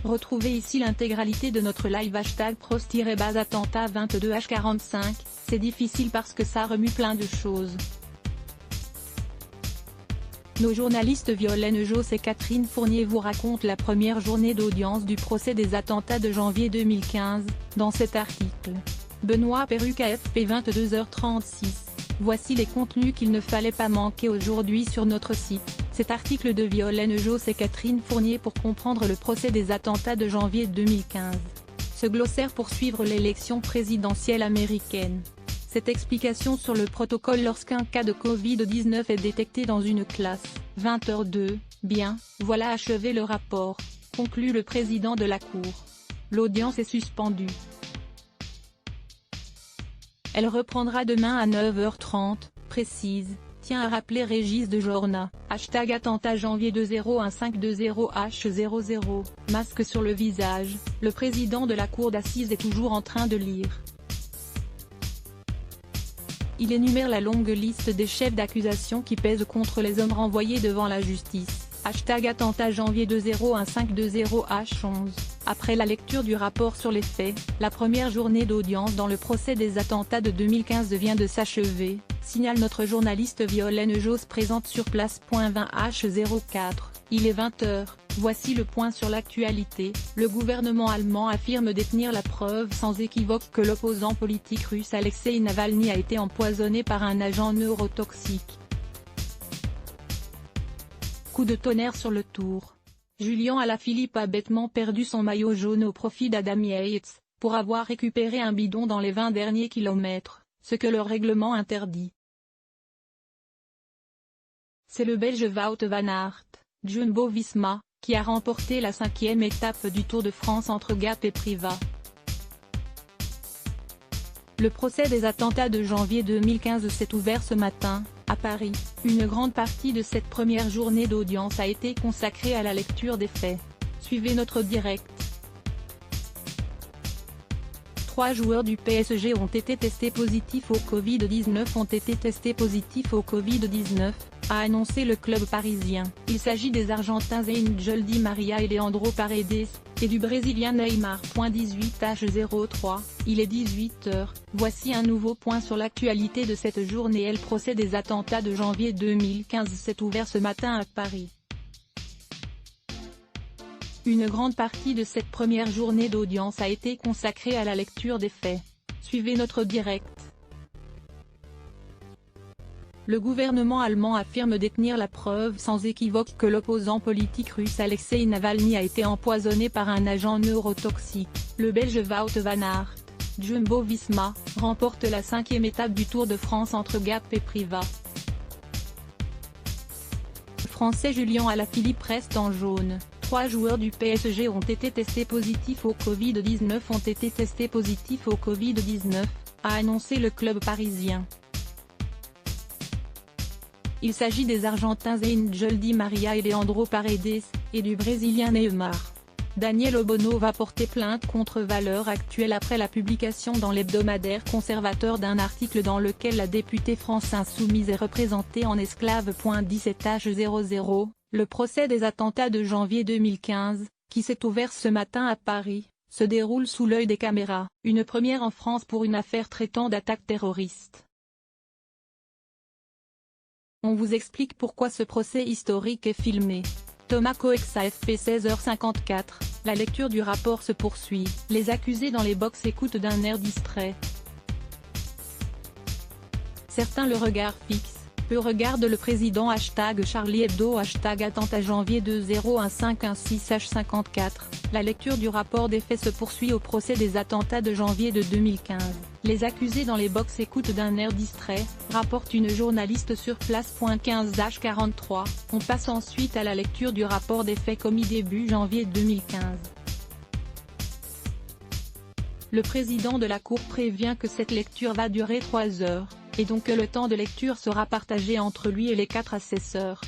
Retrouvez ici l'intégralité de notre live #pros-attentat22h45, c'est difficile parce que ça remue plein de choses. Nos journalistes Violaine Josse et Catherine Fournier vous racontent la première journée d'audience du procès des attentats de janvier 2015, dans cet article. Benoît Perruque AFP 22h36. Voici les contenus qu'il ne fallait pas manquer aujourd'hui sur notre site. Cet article de Violaine Josse et Catherine Fournier pour comprendre le procès des attentats de janvier 2015. Ce glossaire pour suivre l'élection présidentielle américaine. Cette explication sur le protocole lorsqu'un cas de Covid-19 est détecté dans une classe. 20h02, bien, voilà achevé le rapport, conclut le président de la Cour. L'audience est suspendue. Elle reprendra demain à 9h30, précise, tient à rappeler Régis de Jorna, #attentat janvier 201520H00, masque sur le visage, le président de la cour d'assises est toujours en train de lire. Il énumère la longue liste des chefs d'accusation qui pèsent contre les hommes renvoyés devant la justice, #attentat janvier 201520H11. Après la lecture du rapport sur les faits, la première journée d'audience dans le procès des attentats de 2015 vient de s'achever, signale notre journaliste Violaine Josse présente sur place. 20h04, il est 20h, voici le point sur l'actualité. Le gouvernement allemand affirme détenir la preuve sans équivoque que l'opposant politique russe Alexeï Navalny a été empoisonné par un agent neurotoxique. Coup de tonnerre sur le Tour. Julian Alaphilippe a bêtement perdu son maillot jaune au profit d'Adam Yates, pour avoir récupéré un bidon dans les 20 derniers kilomètres, ce que le règlement interdit. C'est le Belge Wout van Aert, Jumbo-Visma, qui a remporté la 5e étape du Tour de France entre Gap et Privas. Le procès des attentats de janvier 2015 s'est ouvert ce matin, à Paris. Une grande partie de cette première journée d'audience a été consacrée à la lecture des faits. Suivez notre direct. 3 joueurs du PSG ont été testés positifs au Covid-19 a annoncé le club parisien. Il s'agit des Argentins Angel Di Maria et Leandro Paredes, et du Brésilien Neymar. 18h03, il est 18h, voici un nouveau point sur l'actualité de cette journée. Le procès des attentats de janvier 2015 s'est ouvert ce matin à Paris. Une grande partie de cette première journée d'audience a été consacrée à la lecture des faits. Suivez notre direct. Le gouvernement allemand affirme détenir la preuve sans équivoque que l'opposant politique russe Alexeï Navalny a été empoisonné par un agent neurotoxique. Le Belge Wout van Aert, Jumbo-Visma, remporte la 5e étape du Tour de France entre Gap et Privas. Le Français Julian Alaphilippe reste en jaune. 3 joueurs du PSG ont été testés positifs au Covid-19 a annoncé le club parisien. Il s'agit des Argentins Angel Di Maria et Leandro Paredes, et du Brésilien Neymar. Daniel Obono va porter plainte contre Valeurs Actuelles après la publication dans l'hebdomadaire conservateur d'un article dans lequel la députée France Insoumise est représentée en esclave. 17h00, le procès des attentats de janvier 2015, qui s'est ouvert ce matin à Paris, se déroule sous l'œil des caméras, une première en France pour une affaire traitant d'attaques terroristes. On vous explique pourquoi ce procès historique est filmé. Thomas Coex AFP 16h54, la lecture du rapport se poursuit, les accusés dans les box écoutent d'un air distrait. Certains le regard fixe, peu regardent le président. #Charlie Hebdo #attentat janvier 201516H54, la lecture du rapport des faits se poursuit au procès des attentats de janvier de 2015. Les accusés dans les box écoutent d'un air distrait, rapporte une journaliste sur place. 15h43, on passe ensuite à la lecture du rapport des faits commis début janvier 2015. Le président de la Cour prévient que cette lecture va durer 3 heures, et donc que le temps de lecture sera partagé entre lui et les 4 assesseurs.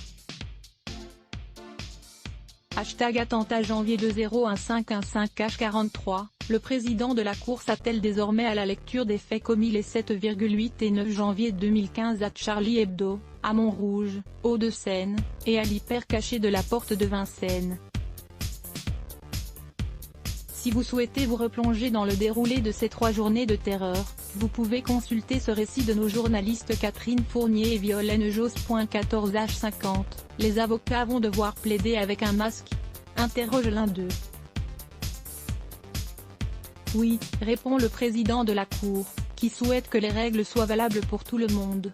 #attentat janvier 201515H43, le président de la Cour s'attelle désormais à la lecture des faits commis les 7,8 et 9 janvier 2015 à Charlie Hebdo, à Montrouge, Hauts-de-Seine, et à l'hyper caché de la porte de Vincennes. Si vous souhaitez vous replonger dans le déroulé de ces 3 journées de terreur, vous pouvez consulter ce récit de nos journalistes Catherine Fournier et Violaine Jos. 14h50, les avocats vont devoir plaider avec un masque? Interroge l'un d'eux. Oui, répond le président de la Cour, qui souhaite que les règles soient valables pour tout le monde.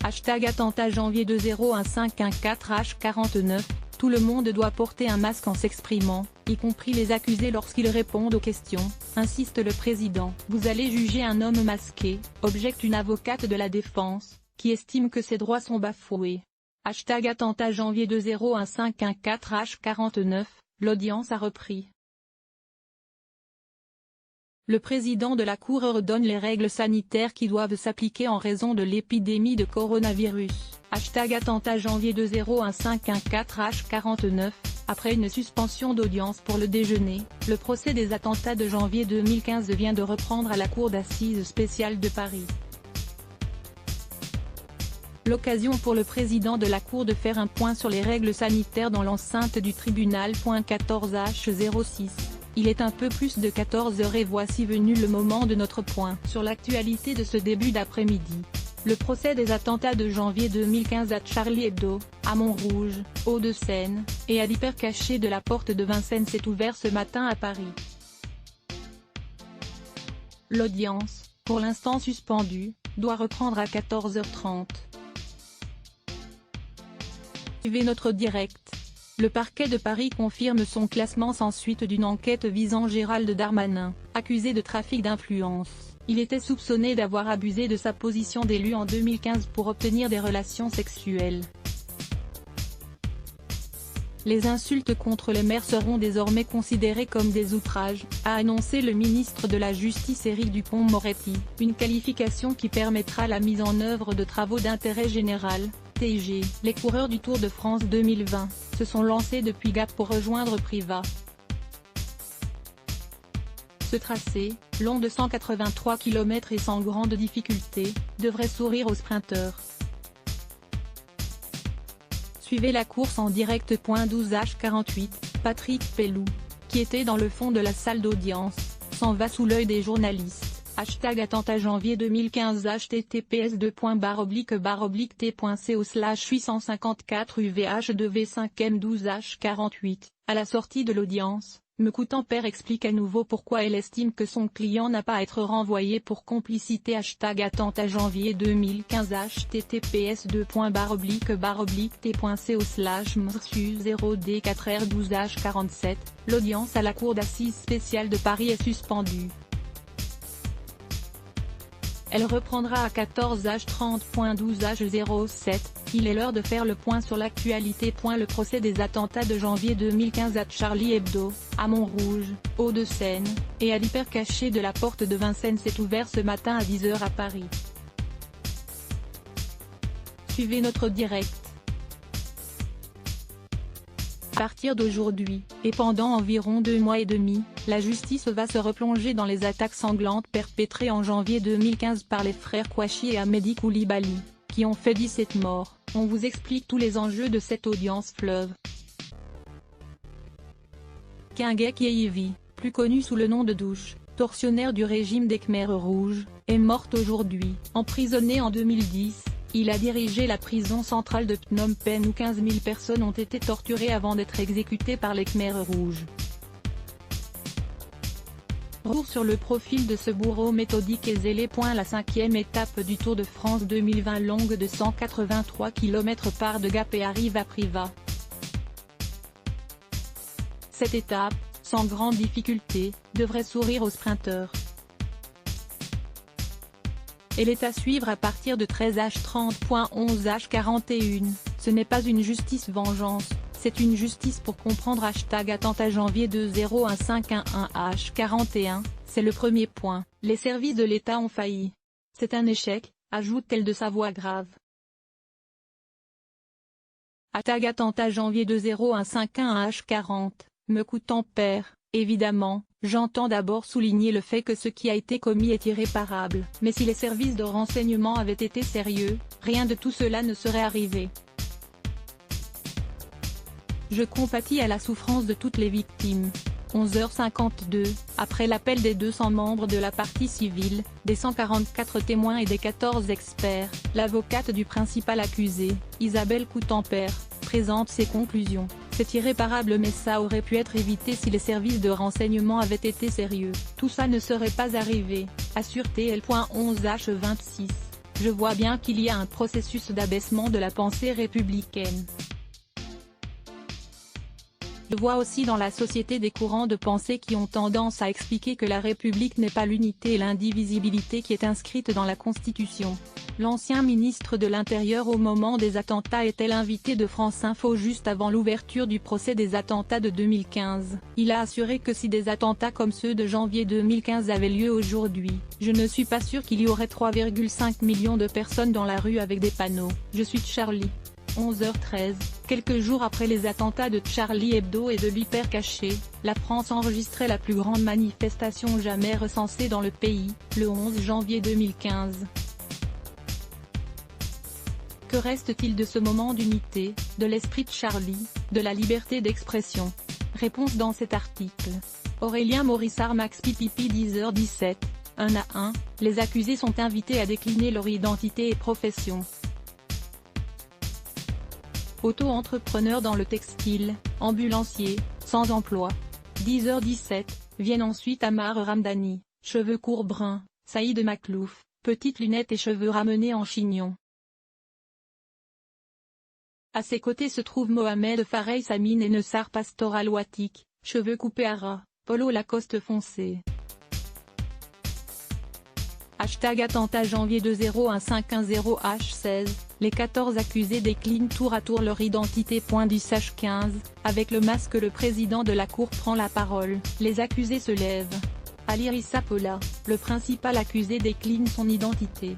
#attentat janvier 201514h49, tout le monde doit porter un masque en s'exprimant, y compris les accusés lorsqu'ils répondent aux questions, insiste le président. Vous allez juger un homme masqué, objecte une avocate de la défense, qui estime que ses droits sont bafoués. #attentat janvier 201514h49, l'audience a repris. Le président de la Cour redonne les règles sanitaires qui doivent s'appliquer en raison de l'épidémie de coronavirus. #attentat janvier 201514h49, après une suspension d'audience pour le déjeuner, le procès des attentats de janvier 2015 vient de reprendre à la Cour d'assises spéciale de Paris. L'occasion pour le président de la Cour de faire un point sur les règles sanitaires dans l'enceinte du tribunal. 14h06. Il est un peu plus de 14h et voici venu le moment de notre point sur l'actualité de ce début d'après-midi. Le procès des attentats de janvier 2015 à Charlie Hebdo, à Montrouge, Hauts-de-Seine, et à l'hypercaché de la porte de Vincennes s'est ouvert ce matin à Paris. L'audience, pour l'instant suspendue, doit reprendre à 14h30. Suivez notre direct. Le parquet de Paris confirme son classement sans suite d'une enquête visant Gérald Darmanin, accusé de trafic d'influence. Il était soupçonné d'avoir abusé de sa position d'élu en 2015 pour obtenir des relations sexuelles. Les insultes contre les maires seront désormais considérées comme des outrages, a annoncé le ministre de la Justice Éric Dupond-Moretti, une qualification qui permettra la mise en œuvre de travaux d'intérêt général. TG. Les coureurs du Tour de France 2020, se sont lancés depuis Gap pour rejoindre Privas. Ce tracé, long de 183 km et sans grande difficulté, devrait sourire aux sprinteurs. Suivez la course en direct. 12h48, Patrick Pelloux, qui était dans le fond de la salle d'audience, s'en va sous l'œil des journalistes. #attentat janvier 2015 https://t.co/854UVH2V5M12H48, à la sortie de l'audience, Mecoutemper explique à nouveau pourquoi elle estime que son client n'a pas à être renvoyé pour complicité. #attentat janvier 2015 https://t.co/mrsu0D4R12H47, l'audience à la Cour d'assises spéciale de Paris est suspendue. Elle reprendra à 14h30. 12h07, il est l'heure de faire le point sur l'actualité. Le procès des attentats de janvier 2015 à Charlie Hebdo, à Montrouge, Hauts-de-Seine, et à l'hypercaché de la porte de Vincennes s'est ouvert ce matin à 10h à Paris. Suivez notre direct. À partir d'aujourd'hui, et pendant environ 2 mois et demi, la justice va se replonger dans les attaques sanglantes perpétrées en janvier 2015 par les frères Kouachi et Ahmedi Koulibaly, qui ont fait 17 morts. On vous explique tous les enjeux de cette audience fleuve. Kingek Yehivi, plus connu sous le nom de Douche, tortionnaire du régime des Khmers rouges, est morte aujourd'hui. Emprisonné en 2010, il a dirigé la prison centrale de Phnom Penh où 15 000 personnes ont été torturées avant d'être exécutées par les Khmers rouges. Retour sur le profil de ce bourreau méthodique et zélé. La 5e étape du Tour de France 2020 longue de 183 km part de Gap et arrive à Privas. Cette étape, sans grande difficulté, devrait sourire aux sprinteurs. Elle est à suivre à partir de 13h30. 11h41, ce n'est pas une justice vengeance, c'est une justice pour comprendre. #attentat janvier 201511H41, c'est le premier point, les services de l'État ont failli. C'est un échec, ajoute-t-elle de sa voix grave. #attentat janvier 201511H40, Mecoutemper. Évidemment, j'entends d'abord souligner le fait que ce qui a été commis est irréparable, mais si les services de renseignement avaient été sérieux, rien de tout cela ne serait arrivé. Je compatis à la souffrance de toutes les victimes. 11h52, après l'appel des 200 membres de la partie civile, des 144 témoins et des 14 experts, l'avocate du principal accusé, Isabelle Coutempère, présente ses conclusions. C'est irréparable, mais ça aurait pu être évité si les services de renseignement avaient été sérieux. Tout ça ne serait pas arrivé, assure TL.11H26. Je vois bien qu'il y a un processus d'abaissement de la pensée républicaine. Je vois aussi dans la société des courants de pensée qui ont tendance à expliquer que la République n'est pas l'unité et l'indivisibilité qui est inscrite dans la Constitution. L'ancien ministre de l'Intérieur au moment des attentats était l'invité de France Info juste avant l'ouverture du procès des attentats de 2015. Il a assuré que si des attentats comme ceux de janvier 2015 avaient lieu aujourd'hui, je ne suis pas sûr qu'il y aurait 3,5 millions de personnes dans la rue avec des panneaux « Je suis Charlie ». 11h13, quelques jours après les attentats de Charlie Hebdo et de l'Hyper Cacher, la France enregistrait la plus grande manifestation jamais recensée dans le pays, le 11 janvier 2015. Que reste-t-il de ce moment d'unité, de l'esprit de Charlie, de la liberté d'expression? Réponse dans cet article. Aurélien Morissard Max Pipipi 10h17, 1 à 1, les accusés sont invités à décliner leur identité et profession. Auto-entrepreneur dans le textile, ambulancier, sans emploi. 10h17, viennent ensuite Amar Ramdani, cheveux courts bruns, Saïd Maklouf, petites lunettes et cheveux ramenés en chignon. À ses côtés se trouvent Mohamed Farey Samine et Nessar Pastoral Watik, cheveux coupés à ras, polo Lacoste foncé. Hashtag attentat janvier 2015110H16, les 14 accusés déclinent tour à tour leur identité. 10H15, avec le masque le président de la cour prend la parole, les accusés se lèvent. Ali Issa Pola, le principal accusé décline son identité.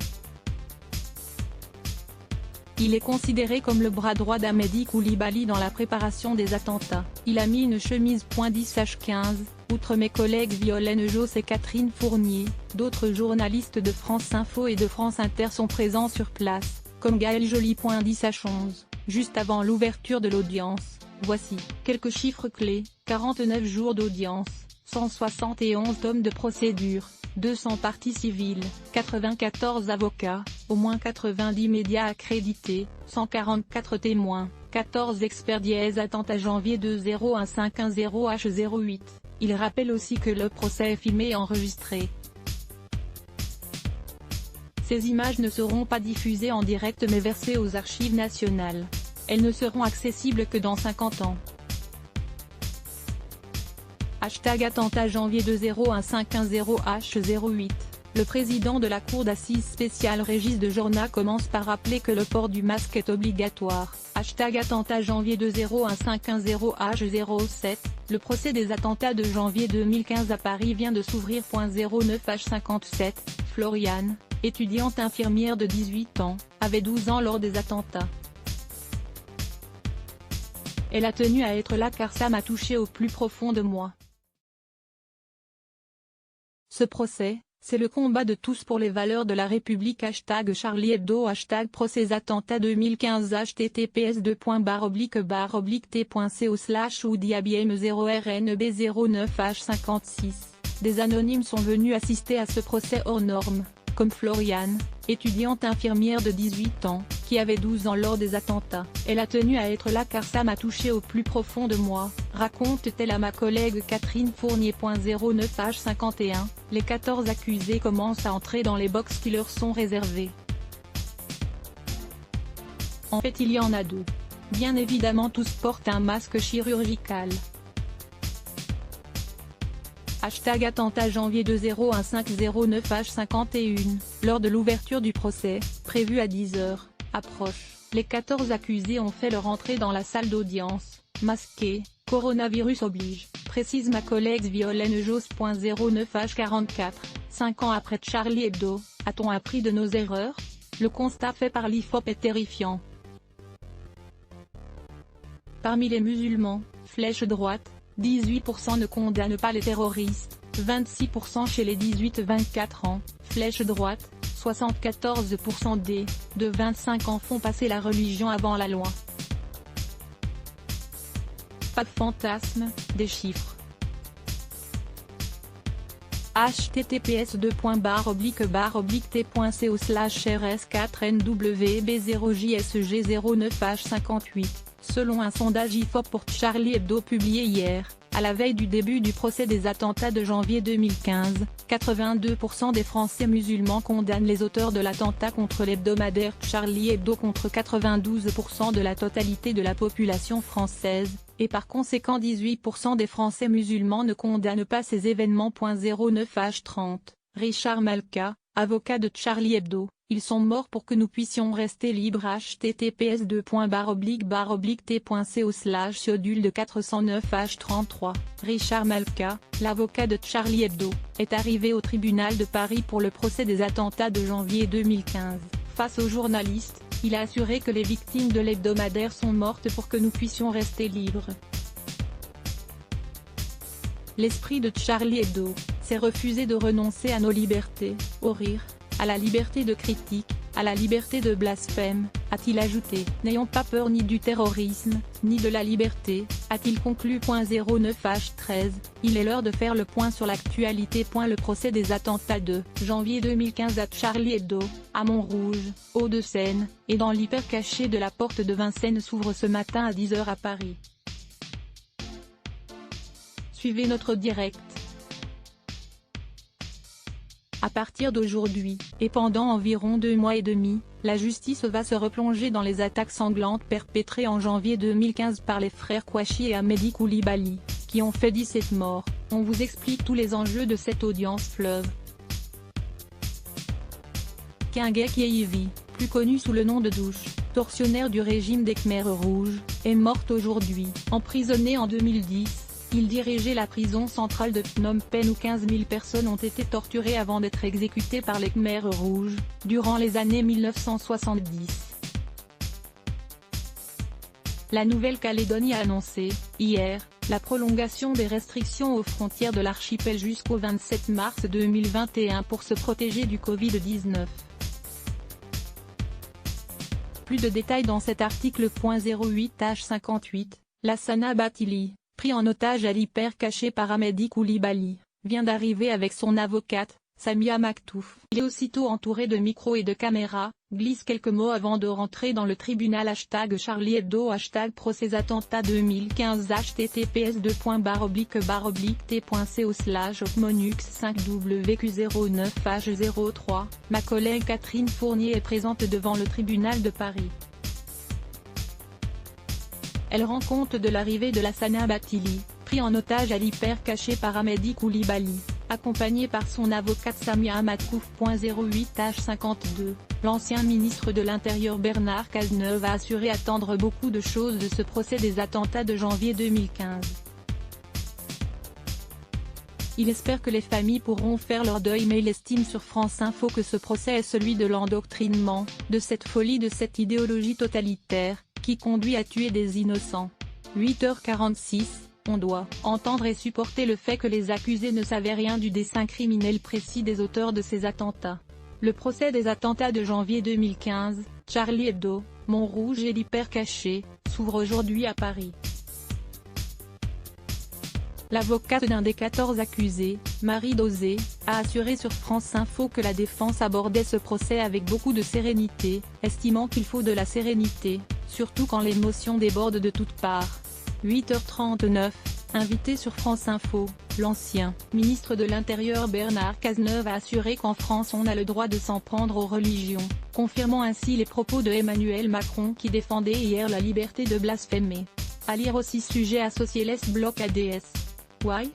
Il est considéré comme le bras droit d'Ahmedi Koulibaly dans la préparation des attentats. Il a mis une chemise. 10H15, outre mes collègues Violaine Josse et Catherine Fournier, d'autres journalistes de France Info et de France Inter sont présents sur place, comme Gaël Joly. 10H11, juste avant l'ouverture de l'audience, voici quelques chiffres clés: 49 jours d'audience, 171 tomes de procédure, 200 parties civiles, 94 avocats, au moins 90 médias accrédités, 144 témoins, 14 experts. Attentat janvier 2015110H08. Il rappelle aussi que le procès est filmé et enregistré. Ces images ne seront pas diffusées en direct mais versées aux archives nationales. Elles ne seront accessibles que dans 50 ans. Hashtag attentat janvier 2015110H08. Le président de la cour d'assises spéciale Régis de Jorna commence par rappeler que le port du masque est obligatoire. Hashtag attentat janvier 2015110H07. Le procès des attentats de janvier 2015 à Paris vient de s'ouvrir. 09H57. Floriane, étudiante infirmière de 18 ans, avait 12 ans lors des attentats. Elle a tenu à être là car ça m'a touché au plus profond de moi. Ce procès, c'est le combat de tous pour les valeurs de la République. Hashtag Charlie Hebdo. Hashtag procès attentat 2015. https://t.co/oudiabm0rnb09h56. Des anonymes sont venus assister à ce procès hors norme, comme Floriane, étudiante infirmière de 18 ans, qui avait 12 ans lors des attentats. Elle a tenu à être là car ça m'a touché au plus profond de moi, raconte-t-elle à ma collègue Catherine Fournier. 09H51, les 14 accusés commencent à entrer dans les box qui leur sont réservées. En fait il y en a deux. Bien évidemment tous portent un masque chirurgical. Hashtag attentat janvier 2015009H51, lors de l'ouverture du procès, prévue à 10h, approche, les 14 accusés ont fait leur entrée dans la salle d'audience, masqués, coronavirus oblige, précise ma collègue Violaine Josse. 09H44, 5 ans après Charlie Hebdo, a-t-on appris de nos erreurs? Le constat fait par l'IFOP est terrifiant. Parmi les musulmans, flèche droite, 18% ne condamnent pas les terroristes, 26% chez les 18-24 ans, flèche droite, 74% des de 25 ans font passer la religion avant la loi. pas de fantasmes, des chiffres. https://t.rs4nwb0JSG09H58. Selon un sondage IFOP pour Charlie Hebdo publié hier, à la veille du début du procès des attentats de janvier 2015, 82% des Français musulmans condamnent les auteurs de l'attentat contre l'hebdomadaire Charlie Hebdo contre 92% de la totalité de la population française, et par conséquent 18% des Français musulmans ne condamnent pas ces événements. 09H30, Richard Malka, avocat de Charlie Hebdo. Ils sont morts pour que nous puissions rester libres. https://t.co/ciodule de 409H33. Richard Malka, l'avocat de Charlie Hebdo, est arrivé au tribunal de Paris pour le procès des attentats de janvier 2015. Face aux journalistes, il a assuré que les victimes de l'hebdomadaire sont mortes pour que nous puissions rester libres. L'esprit de Charlie Hebdo, c'est refuser de renoncer à nos libertés, au rire, à la liberté de critique, à la liberté de blasphème, a-t-il ajouté. N'ayons pas peur ni du terrorisme, ni de la liberté, a-t-il conclu. 09H13, il est l'heure de faire le point sur l'actualité. Le procès des attentats de janvier 2015 à Charlie Hebdo, à Montrouge, Hauts-de-Seine, et dans l'hyper caché de la porte de Vincennes s'ouvre ce matin à 10h à Paris. Suivez notre direct. À partir d'aujourd'hui, et pendant environ 2 mois et demi, la justice va se replonger dans les attaques sanglantes perpétrées en janvier 2015 par les frères Kouachi et Ahmedi Koulibaly, qui ont fait 17 morts. On vous explique tous les enjeux de cette audience fleuve. Kingek Yehivi, plus connu sous le nom de Douche, tortionnaire du régime des Khmers rouges, est morte aujourd'hui. Emprisonné en 2010, il dirigeait la prison centrale de Phnom Penh où 15 000 personnes ont été torturées avant d'être exécutées par les Khmers rouges, durant les années 1970. La Nouvelle-Calédonie a annoncé, hier, la prolongation des restrictions aux frontières de l'archipel jusqu'au 27 mars 2021 pour se protéger du Covid-19. Plus de détails dans cet article. 08H58, Lassana Bathily, pris en otage à l'hyper caché par Ahmedi Koulibaly, vient d'arriver avec son avocate, Samia Maktouf. Il est aussitôt entouré de micros et de caméras, glisse quelques mots avant de rentrer dans le tribunal. #Charlie Hebdo #procès attentat 2015 https://t.co/monux5wq09h03. Ma collègue Catherine Fournier est présente devant le tribunal de Paris. Elle rend compte de l'arrivée de Lassana Bathily, pris en otage à l'hyper caché par Ahmedi Koulibaly, accompagné par son avocate Samia Maktouf. 08H52, l'ancien ministre de l'Intérieur Bernard Cazeneuve a assuré attendre beaucoup de choses de ce procès des attentats de janvier 2015. Il espère que les familles pourront faire leur deuil, mais il estime sur France Info que ce procès est celui de l'endoctrinement, de cette folie, de cette idéologie totalitaire, qui conduit à tuer des innocents. 8h46, on doit entendre et supporter le fait que les accusés ne savaient rien du dessein criminel précis des auteurs de ces attentats. Le procès des attentats de janvier 2015, Charlie Hebdo, Montrouge et l'hyper caché, s'ouvre aujourd'hui à Paris. L'avocate d'un des 14 accusés, Marie Dosé, a assuré sur France Info que la défense abordait ce procès avec beaucoup de sérénité, estimant qu'il faut de la sérénité, surtout quand l'émotion déborde de toutes parts. 8h39, invité sur France Info, l'ancien ministre de l'Intérieur Bernard Cazeneuve a assuré qu'en France on a le droit de s'en prendre aux religions, confirmant ainsi les propos de Emmanuel Macron qui défendait hier la liberté de blasphémer. À lire aussi sujet associé l'Est bloc ADS. Why?